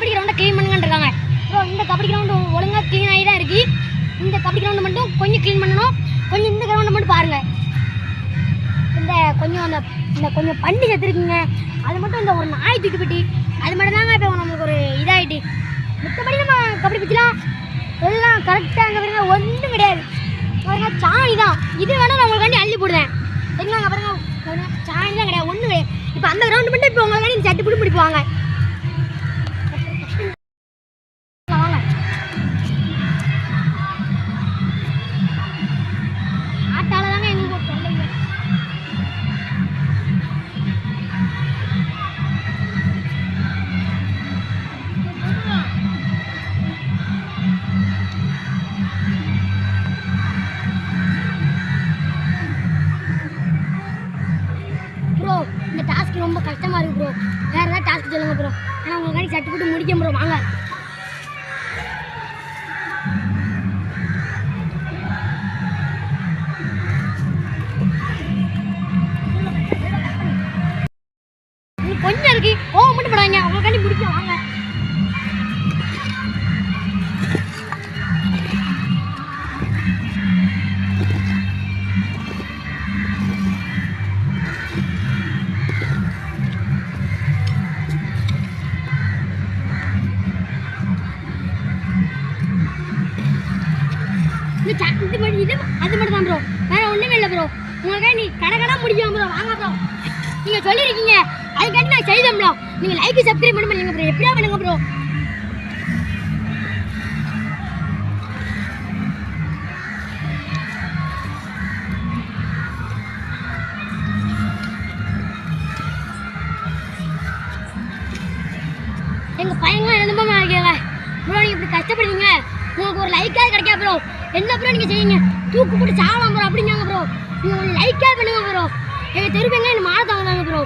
Kabaddi கிரவுண்டை clean பண்ணுங்கன்னு இருக்காங்க bro. இந்த கபடி கிரவுண்டு ஒழுங்காக க்ளீன் ஆகி தான் இருக்குது. இந்த கபடி கிரவுண்டை மட்டும் கொஞ்சம் க்ளீன் பண்ணணும். கொஞ்சம் இந்த கிரவுண்டை மட்டும் பாருங்கள். இந்த கொஞ்சம் இந்த கொஞ்சம் பண்டி செத்துருக்குங்க. அது மட்டும் இந்த ஒரு நாய் தூக்கி போட்டி அது மட்டும் தாங்க இப்போ நம்மளுக்கு ஒரு இதாகிட்டு. மற்றபடி நம்ம கபடி பற்றிலாம் எல்லாம் கரெக்டாக அங்கே பாருங்க ஒன்றும் கிடையாது. பாருங்க சாணி தான். இது வேணால் நான் உங்களுக்காண்டி அள்ளி போடுவேன் சரிங்களா. பாருங்க சாணி தான் கிடையாது, ஒன்றும் கிடையாது. இப்போ அந்த கிரவுண்டு மட்டும் இப்போ உங்களுக்காண்டி இந்த சட்டு பிடி பிடிப்பாங்க. ஆட்டால தாங்க எங்களுக்கு ஒரு தொல்லைங்க. ப்ரோ இந்த டாஸ்க் ரொம்ப கஷ்டமாக இருக்குது ப்ரோ. வேறு ஏதாவது டாஸ்க் சொல்லுங்கள் ப்ரோ. ஆனால் உங்களுக்காண்டி சட்டு போட்டு முடிக்க ப்ரோ. வாங்க கொஞ்சம் இருக்கு கோவம் மட்டும் போடாங்க. உங்களுக்காண்டி முடிக்க வாங்க. இது அது மட்டும் தான் ப்ரோ. வேற ஒன்றுமே இல்லை ப்ரோ. உங்களுக்காக நீ கடை முடிக்கலாம் ப்ரோ. வாங்க ப்ரோ. நீங்கள் சொல்லியிருக்கீங்க அதுக்காண்டி நான் செய்தோம் ப்ரோ. நீங்கள் லைக் சப்ஸ்கிரைப் பண்ணி பண்ணுங்க ப்ரோ. எப்படியா பண்ணுங்க ப்ரோ. எங்கள் பையங்க எழுதுமா நினைக்கிறேங்க ப்ரோ. நீங்கள் இப்படி கஷ்டப்படுவீங்க உங்களுக்கு ஒரு லைக்காக கிடைக்கா ப்ரோ. என்ன ப்ரோ நீங்கள் செய்யுங்க தூக்கு போட்டு சாவலாம் ப்ரோ அப்படிங்காங்க ப்ரோ. நீங்கள் கொஞ்சம் லைக்காக பண்ணுங்க ப்ரோ. எங்கள் தெருப்பெங்க என்ன மாற தாங்க ப்ரோ.